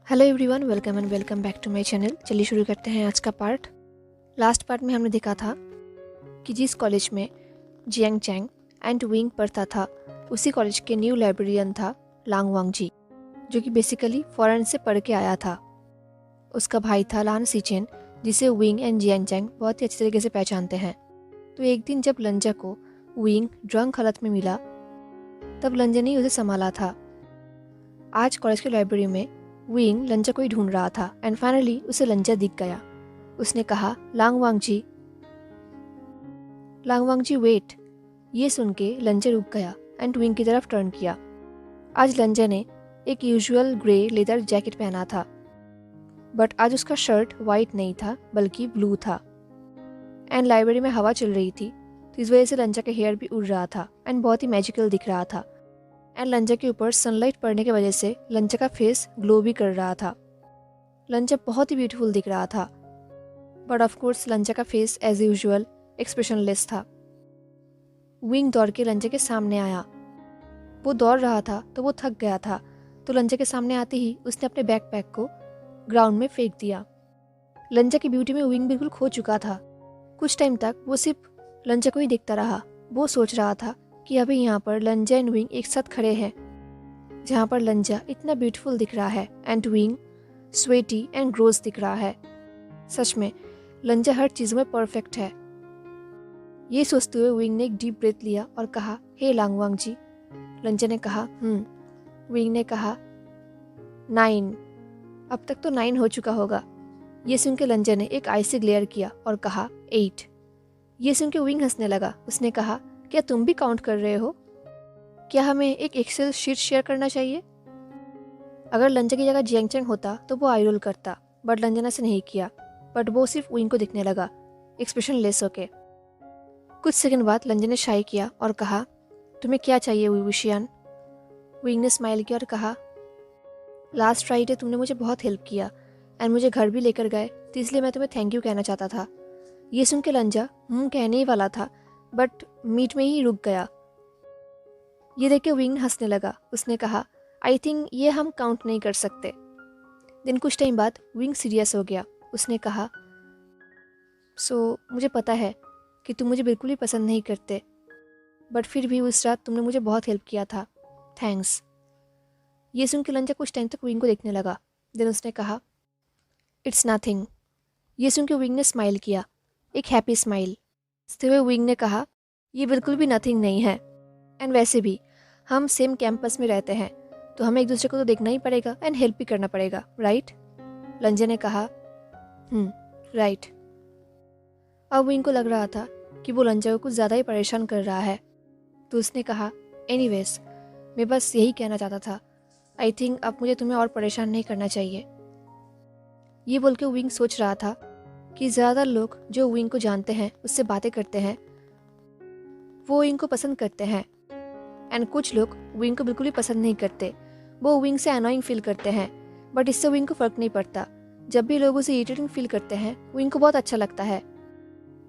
Hello everyone, welcome and welcome back to my channel. चलिए शुरू करते हैं आज का पार्ट। लास्ट पार्ट में हमने देखा था कि जिस कॉलेज में जियांग चैंग एंड विंग पढ़ता था उसी कॉलेज के न्यू लाइब्रेरियन था लांग वांगजी, जो कि बेसिकली फॉरेन से पढ़ के आया था। उसका भाई था लान सीचेन, जिसे विंग एंड जियांग चैंग बहुत ही अच्छी तरीके से पहचानते हैं। तो एक दिन जब लंजा को विंग ड्रंक हालत में मिला तब लंजा ने उसे संभाला था। आज कॉलेज की लाइब्रेरी में विंग लंजा को ही ढूंढ रहा था एंड फाइनली उसे लंजा दिख गया। उसने कहा, लांग वांगजी वेट। ये सुन के लंजा रुक गया एंड विंग की तरफ टर्न किया। आज लंजा ने एक यूजुअल ग्रे लेदर जैकेट पहना था, बट आज उसका शर्ट वाइट नहीं था बल्कि ब्लू था। एंड लाइब्रेरी में हवा चल रही थी, तो इस वजह से लंजा का हेयर भी उड़ रहा था एंड बहुत ही मैजिकल दिख रहा था। एंड लंजा के ऊपर सनलाइट पड़ने की वजह से लंजा का फेस ग्लो भी कर रहा था। लंजा बहुत ही ब्यूटीफुल दिख रहा था, बट ऑफ कोर्स लंजा का फेस एज यूजुअल एक्सप्रेशनलेस था। विंग दौड़ के लंजा के सामने आया। वो दौड़ रहा था तो वो थक गया था, तो लंजा के सामने आते ही उसने अपने बैकपैक को ग्राउंड में फेंक दिया। लंजा की ब्यूटी में विंग बिल्कुल खो चुका था। कुछ टाइम तक वो सिर्फ लंजा को ही देखता रहा। वो सोच रहा था कि अभी यहाँ पर लंजा एंड विंग एक साथ खड़े हैं, जहाँ पर लंजा इतना ब्यूटीफुल दिख रहा है and Wing sweaty and gross दिख रहा है। सच में लंजा हर चीज़ में परफेक्ट है। ये सोचते हुए विंग ने एक डीप ब्रेथ लिया और कहा, हे लांग वांगजी। लंजा ने कहा, विंग ने कहा, 9। अब तक तो 9 हो चुका होगा। ये सुन के लंजा ने एक आई से ग्लेयर किया और कहा, 8। ये सुन के विंग हंसने लगा। उसने कहा, क्या तुम भी काउंट कर रहे हो? क्या हमें एक एक्सेल शीट शेयर करना चाहिए? अगर लंजा की जगह जियांग चैंग होता तो वो आई रोल करता, बट लंजा ने ऐसे नहीं किया। बट वो सिर्फ विंग को दिखने लगा, एक्सप्रेशन लेस होके। कुछ सेकंड बाद लंजा ने शाई किया और कहा, तुम्हें क्या चाहिए विशियान? विंग ने स्माइल किया और कहा, लास्ट फ्राइडे तुमने मुझे बहुत हेल्प किया एंड मुझे घर भी लेकर गए, तो इसलिए मैं तुम्हें थैंक यू कहना चाहता था। ये सुन के लंजा कहने ही वाला था, बट मीट में ही रुक गया। ये देख के विंग हंसने लगा। उसने कहा, आई थिंक ये हम काउंट नहीं कर सकते। दिन कुछ टाइम बाद विंग सीरियस हो गया। उसने कहा, मुझे पता है कि तुम मुझे बिल्कुल भी पसंद नहीं करते, बट फिर भी उस रात तुमने मुझे बहुत हेल्प किया था, थैंक्स। ये सुन के लंजा कुछ टाइम तक विंग को देखने लगा। देन उसने कहा, इट्स नथिंग। ये सुन के विंग ने स्माइल किया, एक हैप्पी स्माइल। इसते हुए विंग ने कहा, ये बिल्कुल भी नथिंग नहीं है, एंड वैसे भी हम सेम कैंपस में रहते हैं, तो हमें एक दूसरे को तो देखना ही पड़ेगा एंड हेल्प भी करना पड़ेगा, राइट? लंजा ने कहा, राइट। अब विंग को लग रहा था कि वो लंजा को कुछ ज़्यादा ही परेशान कर रहा है, तो उसने कहा, एनीवेज, मैं बस यही कहना चाहता था। आई थिंक अब मुझे तुम्हें और परेशान नहीं करना चाहिए। ये बोल के विंग सोच रहा था कि ज़्यादातर लोग जो विंग को जानते हैं, उससे बातें करते हैं, वो विंग को पसंद करते हैं, एंड कुछ लोग विंग को बिल्कुल भी पसंद नहीं करते। वो विंग से अनोइंग फील करते हैं, बट इससे विंग को फ़र्क नहीं पड़ता। जब भी लोग उसे इरिटेटिंग फील करते हैं, विंग को बहुत अच्छा लगता है।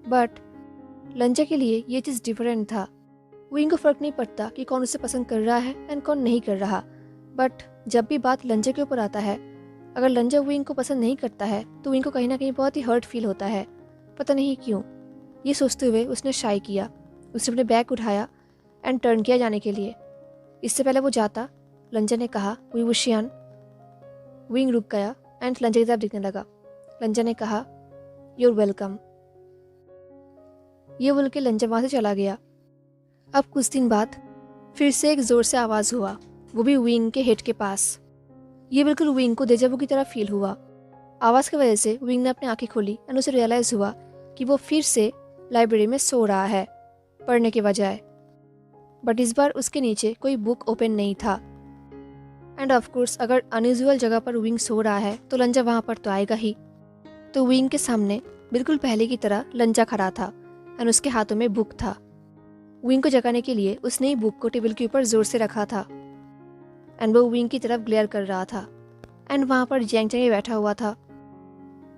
बट लंजा के लिए ये चीज़ डिफरेंट था। विंग को फ़र्क नहीं पड़ता कि कौन उसे पसंद कर रहा है एंड कौन नहीं कर रहा, बट जब भी बात लंजा के ऊपर आता है, अगर लंजा विंग को पसंद नहीं करता है तो विंग को कहीं ना कहीं बहुत ही हर्ट फील होता है, पता नहीं क्यों। ये सोचते हुए उसने शाई किया। उसने अपने बैग उठाया एंड टर्न किया जाने के लिए। इससे पहले वो जाता, लंजा ने कहा, वी वुशियान। विंग रुक गया एंड लंजा की तरफ देखने लगा। लंजा ने कहा, यूर वेलकम। ये बोल के लंजा वहाँ से चला गया। अब कुछ दिन बाद फिर से एक ज़ोर से आवाज़ हुआ, वो भी विंग के हेड के पास। ये बिल्कुल विंग को डेजावू की तरह फील हुआ। आवाज़ की वजह से विंग ने अपनी आंखें खोली एंड उसे रियलाइज़ हुआ कि वो फिर से लाइब्रेरी में सो रहा है, पढ़ने के बजाय। बट इस बार उसके नीचे कोई बुक ओपन नहीं था। एंड ऑफ कोर्स अगर अनयूजुअल जगह पर विंग सो रहा है तो लंजा वहाँ पर तो आएगा ही। तो विंग के सामने बिल्कुल पहले की तरह लंजा खड़ा था एंड उसके हाथों में बुक था। विंग को जगाने के लिए उसने ही बुक को टेबल के ऊपर जोर से रखा था एंड वो विंग की तरफ ग्लेयर कर रहा था। एंड वहाँ पर जियांग चैंग बैठा हुआ था।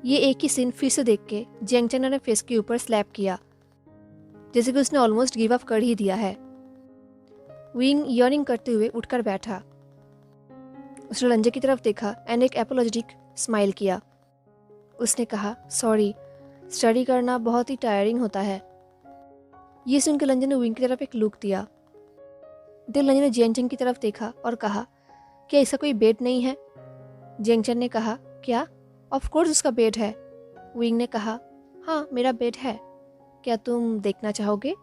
ये एक ही सीन फिर से देख के जियांग चैंग ने फेस के ऊपर स्लैप किया, जैसे कि उसने ऑलमोस्ट गिव अप कर ही दिया है। विंग यर्निंग करते हुए उठकर बैठा। उसने लंजा की तरफ देखा एंड एक एपोलॉजेटिक स्माइल किया। उसने कहा, सॉरी, स्टडी करना बहुत ही टायरिंग होता है। ये सुनकर लंजा ने विंग की तरफ एक लुक दिया। दिल लंजा ने जियांगचन की तरफ देखा और कहा, क्या ऐसा कोई बेड नहीं है? जियांगचन ने कहा, क्या? ऑफ कोर्स उसका बेड है। विंग ने कहा, हाँ मेरा बेड है, क्या तुम देखना चाहोगे?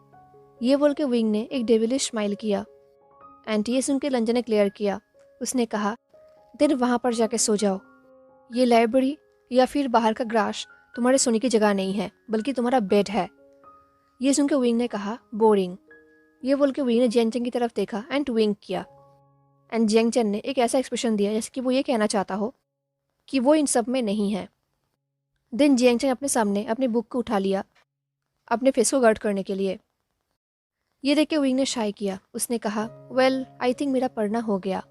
ये बोल के विंग ने एक डेविलिश स्माइल किया। एंड ये सुन के लंजा ने क्लियर किया। उसने कहा, देन वहाँ पर जाके सो जाओ। ये लाइब्रेरी या फिर बाहर का ग्रास तुम्हारे सोने की जगह नहीं है, बल्कि तुम्हारा बेड है। ये सुन के विंग ने कहा, बोरिंग। ये बोल के विंग ने जियांगचन की तरफ देखा एंड विंग किया। एंड जियांगचन ने एक ऐसा एक्सप्रेशन दिया जैसे कि वो ये कहना चाहता हो कि वो इन सब में नहीं है। देन जियांगचन अपने सामने अपनी बुक को उठा लिया अपने फेस को गार्ड करने के लिए। ये देख के विंग ने शाय किया। उसने कहा, वेल आई थिंक मेरा पढ़ना हो गया।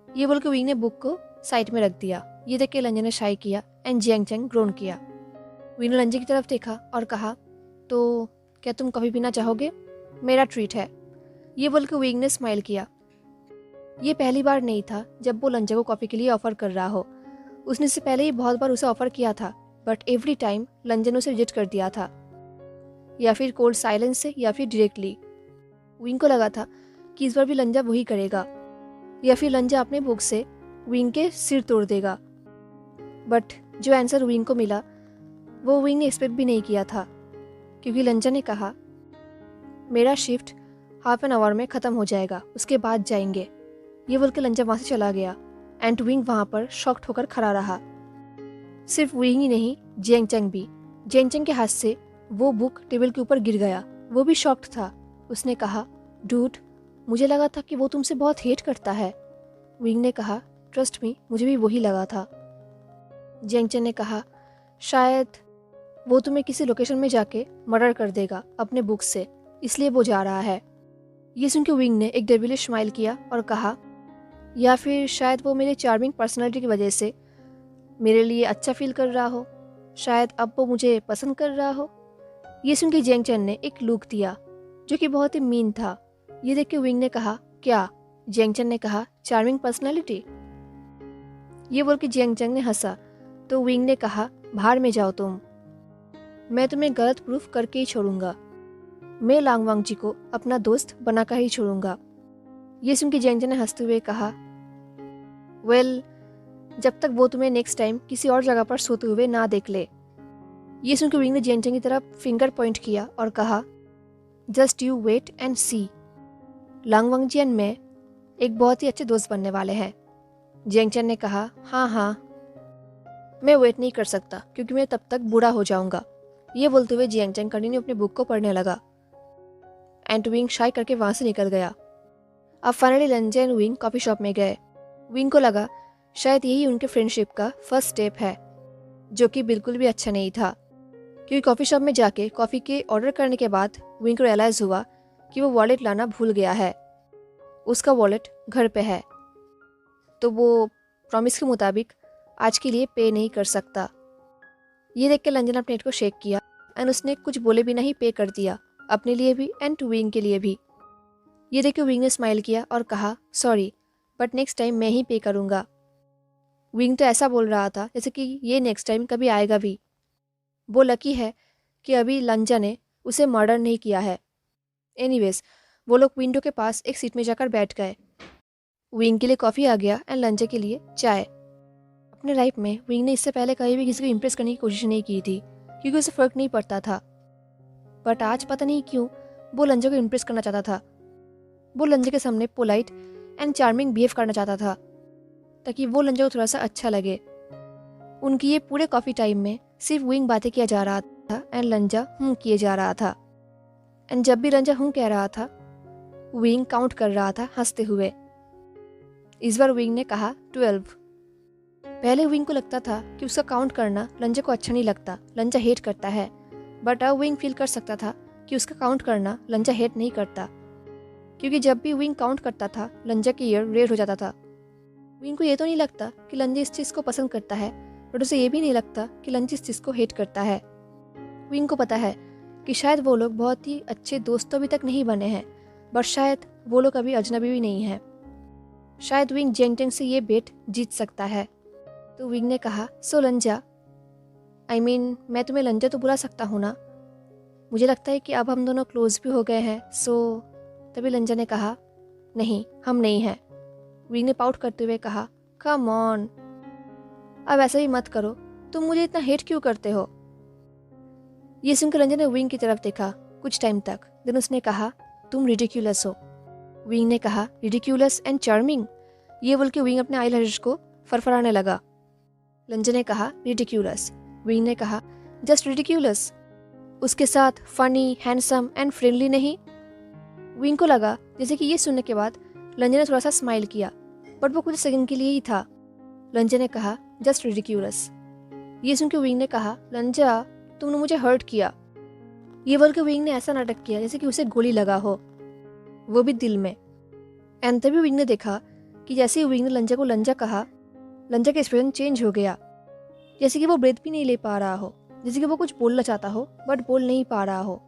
ये बोल के विंग ने बुक को साइड में रख दिया। ये देख के लंजा ने शाय किया एंड जियांगचन ग्रोन किया। विंग ने लंजा की तरफ देखा और कहा, तो क्या तुम कॉफ़ी पीना चाहोगे? मेरा ट्रीट है। ये बोल के विंग ने स्माइल किया। ये पहली बार नहीं था जब वो लंजा को कॉफ़ी के लिए ऑफर कर रहा हो। उसने इससे पहले ही बहुत बार उसे ऑफर किया था, बट एवरी टाइम लंजा ने उसे रिजेक्ट कर दिया था, या फिर कोल्ड साइलेंस से या फिर डायरेक्टली। विंग को लगा था कि इस बार भी लंजा वही करेगा, या फिर लंजा अपने बुक से विंग के सिर तोड़ देगा। बट जो आंसर विंग को मिला वो विंग ने एक्सपेक्ट भी नहीं किया था, क्योंकि लंजा ने कहा, मेरा शिफ्ट हाफ एन आवर में ख़त्म हो जाएगा, उसके बाद जाएंगे। ये बोल के लंजा वहाँ से चला गया एंड विंग वहाँ पर शॉक्ड होकर खड़ा रहा। सिर्फ विंग ही नहीं, जियांगचन भी। जियांगचन के हाथ से वो बुक टेबल के ऊपर गिर गया। वो भी शॉक्ड था। उसने कहा, डूड, मुझे लगा था कि वो तुमसे बहुत हेट करता है। विंग ने कहा, ट्रस्ट मी, मुझे भी वही लगा था। जियांगचन ने कहा, शायद वो तुम्हें किसी लोकेशन में जाके मर्डर कर देगा अपने बुक से, इसलिए वो जा रहा है। ये सुन के विंग ने एक डेविलिश स्माइल किया और कहा, या फिर शायद वो मेरे चार्मिंग पर्सनालिटी की वजह से मेरे लिए अच्छा फील कर रहा हो, शायद अब वो मुझे पसंद कर रहा हो। ये सुन के जियांगचन ने एक लुक दिया जो कि बहुत ही मीन था। ये देख के विंग ने कहा, क्या? जियांगचन ने कहा, चार्मिंग पर्सनालिटी। ये बोल के जियांगचन ने हंसा तो विंग ने कहा, बाहर में जाओ तुम, मैं तुम्हें गलत प्रूफ करके ही छोड़ूंगा। मैं लांगवांग जी को अपना दोस्त बनाकर ही छोड़ूंगा। ये सुन के जियांगचन ने हंसते हुए कहा, वेल, जब तक वो तुम्हें नेक्स्ट टाइम किसी और जगह पर सोते हुए ना देख ले। ये सुन के विंग ने जियांगचन की तरफ फिंगर पॉइंट किया और कहा, just you wait and see, लांगवांग जी एंड मैं एक बहुत ही अच्छे दोस्त बनने वाले हैं। जियांगचन ने कहा, हाँ हाँ, मैं वेट नहीं कर सकता क्योंकि मैं तब तक बूढ़ा हो जाऊंगा। ये बोलते हुए जियांगचन कंटिन्यू अपनी बुक को पढ़ने लगा एंड विंग शाय करके वहां से निकल गया। अब finally लंजा and wing coffee shop में गए। विंग को लगा शायद यही उनके फ्रेंडशिप का फर्स्ट स्टेप है, जो कि बिल्कुल भी अच्छा नहीं था, क्योंकि कॉफ़ी शॉप में जाके कॉफ़ी के ऑर्डर करने के बाद विंग को रियलाइज़ हुआ कि वो वॉलेट लाना भूल गया है। उसका वॉलेट घर पे है, तो वो प्रॉमिस के मुताबिक आज के लिए पे नहीं कर सकता। ये देख के लंजा ने अपने हेड को शेक किया एंड उसने कुछ बोले बिना ही पे कर दिया, अपने लिए भी एंड विंग के लिए भी। ये देख के विंग ने स्माइल किया और कहा, सॉरी, बट नेक्स्ट टाइम मैं ही पे करूँगा। विंग तो ऐसा बोल रहा था जैसे कि ये नेक्स्ट टाइम कभी आएगा भी। वो लकी है कि अभी लंजा ने उसे मर्डर नहीं किया है। एनीवेज, वो लोग विंडो के पास एक सीट में जाकर बैठ गए। विंग के लिए कॉफ़ी आ गया एंड लंजा के लिए चाय। अपने लाइफ में विंग ने इससे पहले कभी भी किसी को इम्प्रेस करने की कोशिश नहीं की थी, क्योंकि उसे फ़र्क नहीं पड़ता था। बट आज पता नहीं क्यों वो लंजा को इम्प्रेस करना चाहता था। वो लंजा के सामने पोलाइट एंड चार्मिंग बिहेव करना चाहता था, ताकि वो लंजा को थोड़ा सा अच्छा लगे। उनकी ये पूरे कॉफ़ी टाइम में सिर्फ विंग बातें किया जा रहा था एंड लंजा किए जा रहा था। एंड जब भी लंजा कह रहा था, विंग काउंट कर रहा था हंसते हुए। इस बार विंग ने कहा 12। पहले विंग को लगता था कि उसका काउंट करना लंजा को अच्छा नहीं लगता, लंजा हेट करता है। बट अब विंग फील कर सकता था कि उसका काउंट करना लंजा हेट नहीं करता, क्योंकि जब भी विंग काउंट करता था लंजा की ईयर रेड हो जाता था। विंग को ये तो नहीं लगता कि लंजा इस चीज़ को पसंद करता है, बट उसे ये भी नहीं लगता कि लंजा इस चीज़ को हेट करता है। विंग को पता है कि शायद वो लोग बहुत ही अच्छे दोस्त तो अभी तक नहीं बने हैं, बट शायद वो लोग अभी अजनबी भी नहीं हैं। शायद विंग जेंगटेंग से ये बेट जीत सकता है। तो विंग ने कहा, सो लंजा, मैं तुम्हें लंजा तो बुला सकता हूँ ना, मुझे लगता है कि अब हम दोनों क्लोज भी हो गए हैं, सो। तभी लंजा ने कहा, नहीं, हम नहीं हैं। विंग ने पाउट करते हुए कहा, कम ऑन, अब ऐसा भी मत करो, तुम मुझे इतना हेट क्यों करते हो। ये सुनकर लंजा ने विंग की तरफ देखा कुछ टाइम तक, देन उसने कहा, तुम रिडिक्यूलस हो। विंग ने कहा, रिडिक्यूलस एंड चार्मिंग। ये बोल के विंग अपने आई लैशेस को फरफराने लगा। लंजा ने कहा, रिडिक्यूलस। विंग ने कहा, जस्ट रिडिक्यूलस, उसके साथ फनी, हैंडसम एंड फ्रेंडली नहीं। विंग को लगा जैसे कि ये सुनने के बाद लंजा ने थोड़ा सा स्माइल किया, बट वो कुछ सेकंड के लिए ही था। लंजा ने कहा, जस्ट रिडिक्यूलस। ये सुन के विंग ने कहा, लंजा, तुमने मुझे हर्ट किया। ये बोल के विंग ने ऐसा नाटक किया जैसे कि उसे गोली लगा हो, वो भी दिल में। एंड तभी विंग ने देखा कि जैसे ही विंग ने लंजा को लंजा कहा, लंजा का एक्सप्रेशन चेंज हो गया, जैसे कि वो ब्रेथ भी नहीं ले पा रहा हो, जैसे कि वो कुछ बोलना चाहता हो बट बोल नहीं पा रहा हो।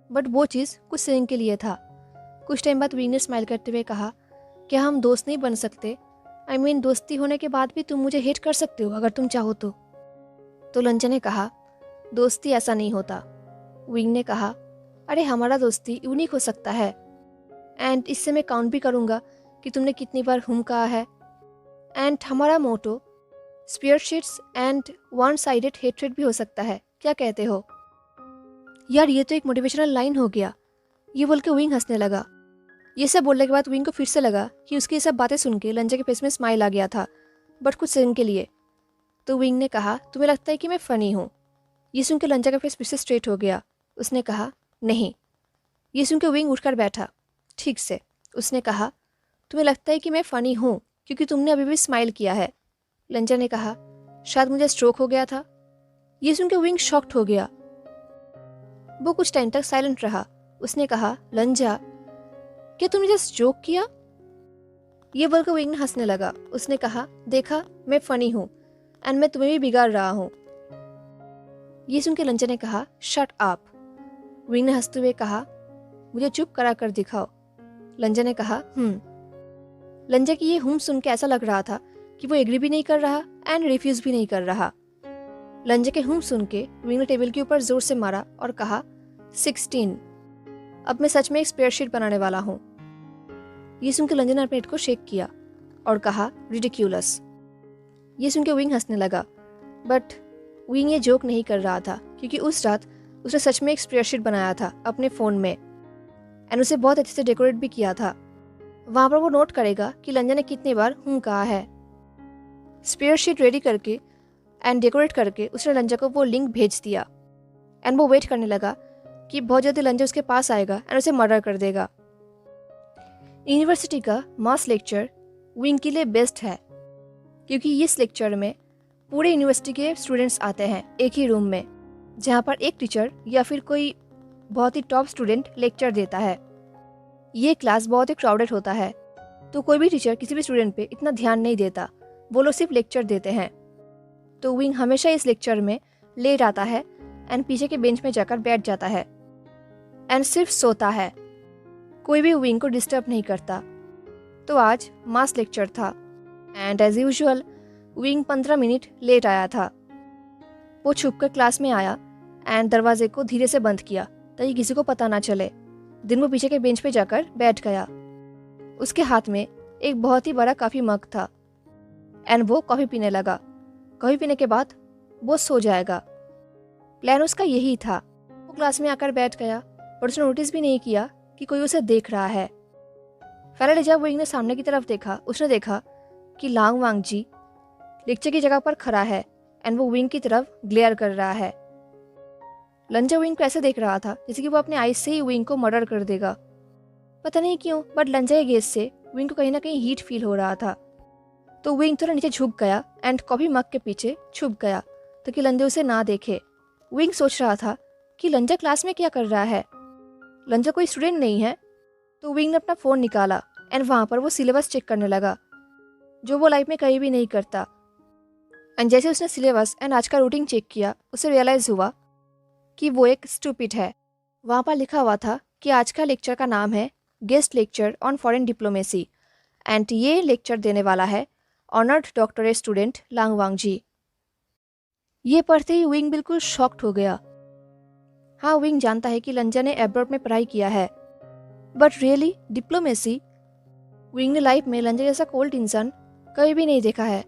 बट वो चीज़ कुछ सेकंड के लिए था। कुछ टाइम बाद विंग ने स्माइल करते हुए कहा, क्या हम दोस्त नहीं बन सकते? दोस्ती होने के बाद भी तुम मुझे हेट कर सकते हो अगर तुम चाहो तो। लंजा ने कहा, दोस्ती ऐसा नहीं होता। विंग ने कहा, अरे हमारा दोस्ती यूनिक हो सकता है, एंड इससे मैं काउंट भी करूँगा कि तुमने कितनी बार हुम कहा है। एंड हमारा मोटो स्पीयरशिट्स एंड वन साइडेड हेट्रेड भी हो सकता है, क्या कहते हो? यार ये तो एक मोटिवेशनल लाइन हो गया। ये बोल के विंग हंसने लगा। ये सब बोलने के बाद विंग को फिर से लगा कि उसकी ये सब बातें सुन के लंजा के फेस में स्माइल आ गया था, बट कुछ सेकंड के लिए। तो विंग ने कहा, तुम्हें लगता है कि मैं फ़नी हूँ? ये सुन के लंजा का फेस फिर से स्ट्रेट हो गया। उसने कहा, नहीं। ये सुन के विंग उठकर बैठा ठीक से। उसने कहा, तुम्हें लगता है कि मैं फ़नी हूँ क्योंकि तुमने अभी भी स्माइल किया है। लंजा ने कहा, शायद मुझे स्ट्रोक हो गया था। ये सुन के विंग शॉक्ड हो गया। वो कुछ टाइम तक साइलेंट रहा। उसने कहा, लंजा, क्या तुमने जस्ट जोक किया? ये बोलकर विंग ने हंसने लगा। उसने कहा, देखा, मैं फ़नी हूँ एंड मैं तुम्हें भी बिगाड़ रहा हूँ। ये सुन के लंजा ने कहा, शट अप। विंग ने हंसते हुए कहा, मुझे चुप करा कर दिखाओ। लंजा ने कहा, लंजा की ये सुन के ऐसा लग रहा था कि वो एग्री भी नहीं कर रहा एंड रिफ्यूज भी नहीं कर रहा। लंजा के सुन के विंग ने टेबल के ऊपर जोर से मारा और कहा, 16। अब मैं सच में एक स्पेयरशीट बनाने वाला हूँ। ये सुन के लंजा ने अपने हेड को शेक किया और कहा, रिडिक्यूलस। ये सुन के विंग हंसने लगा, बट विंग ये जोक नहीं कर रहा था क्योंकि उस रात उसने सच में एक स्प्रेडशीट बनाया था अपने फ़ोन में एंड उसे बहुत अच्छे से डेकोरेट भी किया था। वहाँ पर वो नोट करेगा कि लंजा ने कितनी बार कहा है। स्प्रेडशीट रेडी करके एंड डेकोरेट करके उसने लंजा को वो लिंक भेज दिया एंड वो वेट करने लगा कि बहुत जल्दी लंजा उसके पास आएगा एंड उसे मर्डर कर देगा। यूनिवर्सिटी का मास लेक्चर विंग के लिए बेस्ट है क्योंकि इस लेक्चर में पूरे यूनिवर्सिटी के स्टूडेंट्स आते हैं एक ही रूम में, जहाँ पर एक टीचर या फिर कोई बहुत ही टॉप स्टूडेंट लेक्चर देता है। ये क्लास बहुत ही क्राउडेड होता है, तो कोई भी टीचर किसी भी स्टूडेंट पे इतना ध्यान नहीं देता, वो लोग सिर्फ लेक्चर देते हैं। तो विंग हमेशा इस लेक्चर में लेट आता है एंड पीछे के बेंच में जाकर बैठ जाता है एंड सिर्फ सोता है। कोई भी विंग को डिस्टर्ब नहीं करता। तो आज मास लेक्चर था and as usual Wing 15 minute late आया था। वो छुपकर क्लास में आया एंड दरवाजे को धीरे से बंद किया ताकि किसी को पता ना चले। दिन वो पीछे के बेंच पे जाकर बैठ गया। उसके हाथ में एक बहुत ही बड़ा कॉफ़ी मग था एंड वो कॉफ़ी पीने लगा। कॉफ़ी पीने के बाद वो सो जाएगा। प्लान उसका यही था। वो क्लास में आकर बैठ गया पर उसने नोटिस भी नहीं किया कि कोई उसे देख रहा है। फाइनली जब विंग ने सामने की तरफ देखा, उसने देखा कि लांग वांग जी लेक्चर की जगह पर खड़ा है एंड वो विंग की तरफ ग्लेयर कर रहा है। लंजा विंग को ऐसे देख रहा था जैसे कि वो अपने आइज से ही विंग को मर्डर कर देगा। पता नहीं क्यों, बट लंजा के गेज से विंग को कहीं ना कहीं हीट फील हो रहा था। तो विंग थोड़ा नीचे झुक गया एंड कॉफी मग के पीछे छुप गया ताकि लंजा उसे ना देखे। विंग सोच रहा था कि लंजा क्लास में क्या कर रहा है। लंजा कोई स्टूडेंट नहीं है। तो विंग ने अपना फ़ोन निकाला एंड वहाँ पर वो सिलेबस चेक करने लगा, जो वो लाइफ में कहीं भी नहीं करता। एंड जैसे उसने सिलेबस एंड आज का रूटीन चेक किया, उसे रियलाइज़ हुआ कि वो एक स्टूपिड है। वहाँ पर लिखा हुआ था कि आज का लेक्चर का नाम है guest lecture on foreign diplomacy and ये लेक्चर देने वाला है ऑनर्ड डॉक्टरेट स्टूडेंट लांगवांग जी। ये पढ़ते ही विंग बिल्कुल शॉक्ड हो गया। हाँ, विंग जानता है कि लंजा ने एब्रॉड में पढ़ाई किया है, बट रियली डिप्लोमेसी? विंग ने लाइफ में लंजा जैसा कोल्ड इंसान कभी भी नहीं देखा है।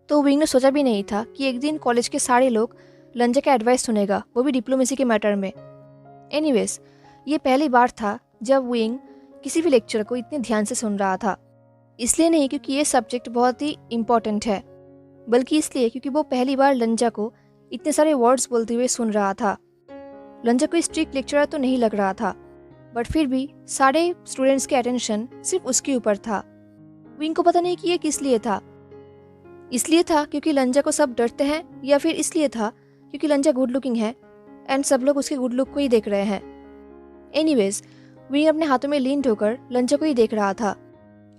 तो विंग ने सोचा भी नहीं था कि एक दिन कॉलेज के सारे लोग लंजा का एडवाइस सुनेगा, वो भी डिप्लोमेसी के मैटर में। एनीवेज, ये पहली बार था जब विंग किसी भी लेक्चर को इतने ध्यान से सुन रहा था। इसलिए नहीं क्योंकि ये सब्जेक्ट बहुत ही इम्पोर्टेंट है, बल्कि इसलिए क्योंकि वो पहली बार लंजा को इतने सारे वर्ड्स बोलते हुए सुन रहा था। लंजा कोई स्ट्रिक्ट लेक्चरर तो नहीं लग रहा था, बट फिर भी सारे स्टूडेंट्स के अटेंशन सिर्फ उसके ऊपर था। विंग को पता नहीं कि ये किस लिए था। इसलिए था क्योंकि लंजा को सब डरते हैं, या फिर इसलिए था क्योंकि लंजा गुड लुकिंग है एंड सब लोग उसके गुड लुक को ही देख रहे हैं। एनीवेज, विंग अपने हाथों में लीन होकर लंजा को ही देख रहा था।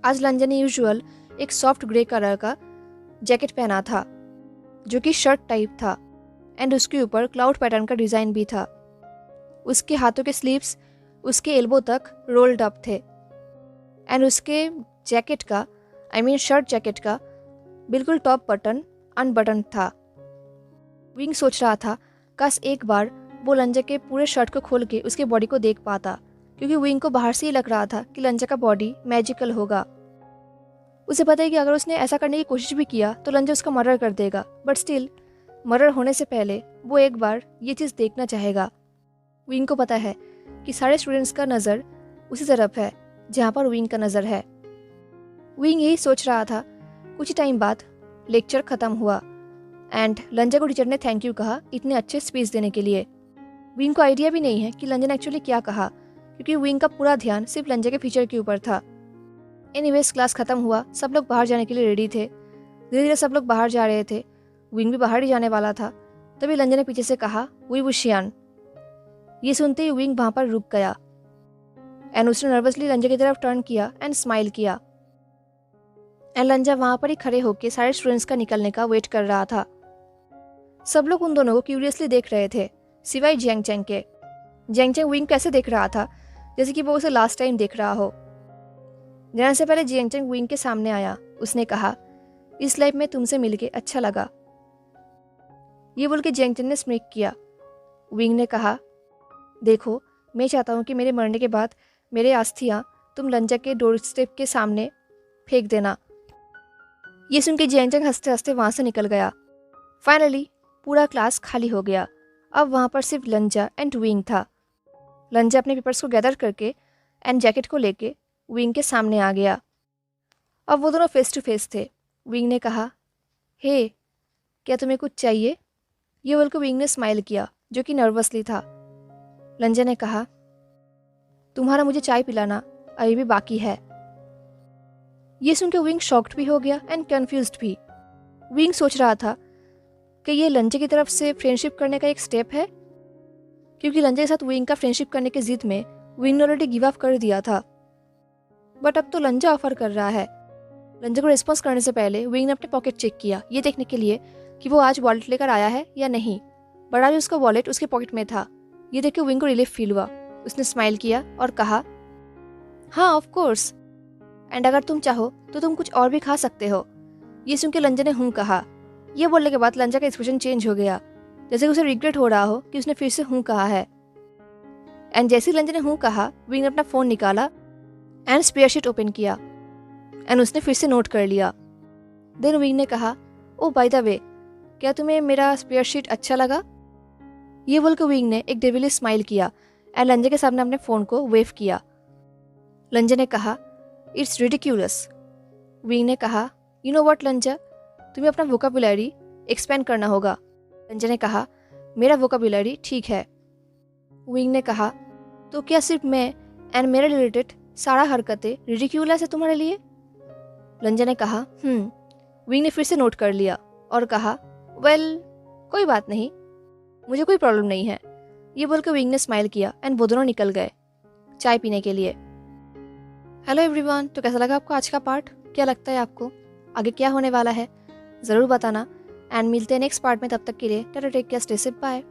आज लंजा ने यूजुअल एक सॉफ्ट ग्रे कलर का जैकेट पहना था, जो कि शर्ट टाइप था, एंड उसके ऊपर क्लाउड पैटर्न का डिज़ाइन भी था। उसके हाथों के स्लीव्स उसके एल्बो तक रोल्ड अप थे, एंड उसके जैकेट का शर्ट जैकेट का बिल्कुल टॉप बटन अनबटन था। विंग सोच रहा था काश एक बार वो लंजा के पूरे शर्ट को खोल के उसके बॉडी को देख पाता, क्योंकि विंग को बाहर से ही लग रहा था कि लंजा का बॉडी मैजिकल होगा। उसे पता है कि अगर उसने ऐसा करने की कोशिश भी किया तो लंजा उसका मर्डर कर देगा, बट स्टिल मर्डर होने से पहले वो एक बार ये चीज़ देखना चाहेगा। विंग को पता है कि सारे स्टूडेंट्स का नज़र उसी तरफ है जहाँ पर विंग का नज़र है। विंग यही सोच रहा था। कुछ ही टाइम बाद लेक्चर ख़त्म हुआ एंड लंजा को टीचर ने थैंक यू कहा इतने अच्छे स्पीच देने के लिए। विंग को आइडिया भी नहीं है कि लंजा ने एक्चुअली क्या कहा, क्योंकि विंग का पूरा ध्यान सिर्फ लंजा के फ्यूचर के ऊपर था। एनीवेज, क्लास ख़त्म हुआ, सब लोग बाहर जाने के लिए रेडी थे। धीरे धीरे सब लोग बाहर जा रहे थे। विंग भी बाहर ही जाने वाला था, तभी लंजा ने पीछे से कहा, वी वुशियान। ये सुनते ही विंग वहाँ पर रुक गया एंड उसने नर्वसली लंजा की तरफ टर्न किया एंड स्माइल किया। एंड लंजा वहाँ पर ही खड़े होकर सारे स्टूडेंट्स का निकलने का वेट कर रहा था। सब लोग उन दोनों को क्यूरियसली देख रहे थे, सिवाय जियांग चैंग के। जियांग चैंग विंग कैसे देख रहा था जैसे कि वो उसे लास्ट टाइम देख रहा हो। जाने से पहले जियांग चैंग विंग के सामने आया। उसने कहा, इस लाइफ में तुमसे मिलके अच्छा लगा। ये बोल के जियांग चैंग ने स्मिक किया। विंग ने कहा, देखो, मैं चाहता हूँ कि मेरे मरने के बाद मेरे अस्थियाँ तुम लंजा के डोर स्टेप के सामने फेंक देना। ये सुन के जियांग चैंग हंसते हंसते वहाँ से निकल गया। फाइनली पूरा क्लास खाली हो गया। अब वहाँ पर सिर्फ लंजा एंड विंग था। लंजा अपने पेपर्स को गैदर करके एंड जैकेट को लेके विंग के सामने आ गया। अब वो दोनों फेस टू फेस थे। विंग ने कहा, हे, क्या तुम्हें कुछ चाहिए? ये बोलकर विंग ने स्माइल किया, जो कि नर्वसली था। लंजा ने कहा, तुम्हारा मुझे चाय पिलाना अभी भी बाकी है। ये सुनकर विंग शॉक्ड भी हो गया एंड कंफ्यूज्ड भी। विंग सोच रहा था कि ये लंजा की तरफ से फ्रेंडशिप करने का एक स्टेप है, क्योंकि लंजा के साथ विंग का फ्रेंडशिप करने की जिद में विंग ने ऑलरेडी गिव अप कर दिया था। बट अब तो लंजा ऑफर कर रहा है। लंजा को रिस्पॉन्स करने से पहले विंग ने अपने पॉकेट चेक किया, ये देखने के लिए कि वो आज वॉलेट लेकर आया है या नहीं। बट आज उसका वॉलेट उसके पॉकेट में था। ये देख के विंग को रिलीफ फील हुआ। उसने स्माइल किया और कहा, हाँ ऑफ कोर्स, एंड अगर तुम चाहो तो तुम कुछ और भी खा सकते हो। ये सुन के लंजा ने हूँ कहा। ये बोलने के बाद लंजा का एक्सप्रेशन चेंज हो गया, जैसे उसे रिग्रेट हो रहा हो कि उसने फिर से हूँ कहा है। एंड जैसे ही लंजा ने हूँ कहा, विंग ने अपना फ़ोन निकाला एंड स्प्रेडशीट ओपन किया एंड उसने फिर से नोट कर लिया। देन विंग ने कहा, ओ बाय द वे, क्या तुम्हें मेरा स्प्रेडशीट अच्छा लगा? ये बोलकर विंग ने एक डेविलिश स्माइल किया एंड लंजा के सामने अपने फ़ोन को वेव किया। लंजा ने कहा, इट्स रिडिक्यूलस। विंग ने कहा, यू नो व्हाट लंजा, तुम्हें अपना वोकाबुलरी एक्सपेंड करना होगा। लंजा ने कहा, मेरा वोकाबुलरी ठीक है। विंग ने कहा, तो क्या सिर्फ मैं एंड मेरे रिलेटेड सारा हरकतें रिडिक्यूलस है तुम्हारे लिए? लंजा ने कहा, विंग ने फिर से नोट कर लिया और कहा, वेल, कोई बात नहीं, मुझे कोई प्रॉब्लम नहीं है। ये बोलकर विंग ने स्माइल किया एंड वो दोनों निकल गए चाय पीने के लिए। हेलो एवरीवन, तो कैसा लगा आपको आज का पार्ट? क्या लगता है आपको आगे क्या होने वाला है? ज़रूर बताना एंड मिलते हैं नेक्स्ट पार्ट में। तब तक के लिए tata, take care, stay safe, bye.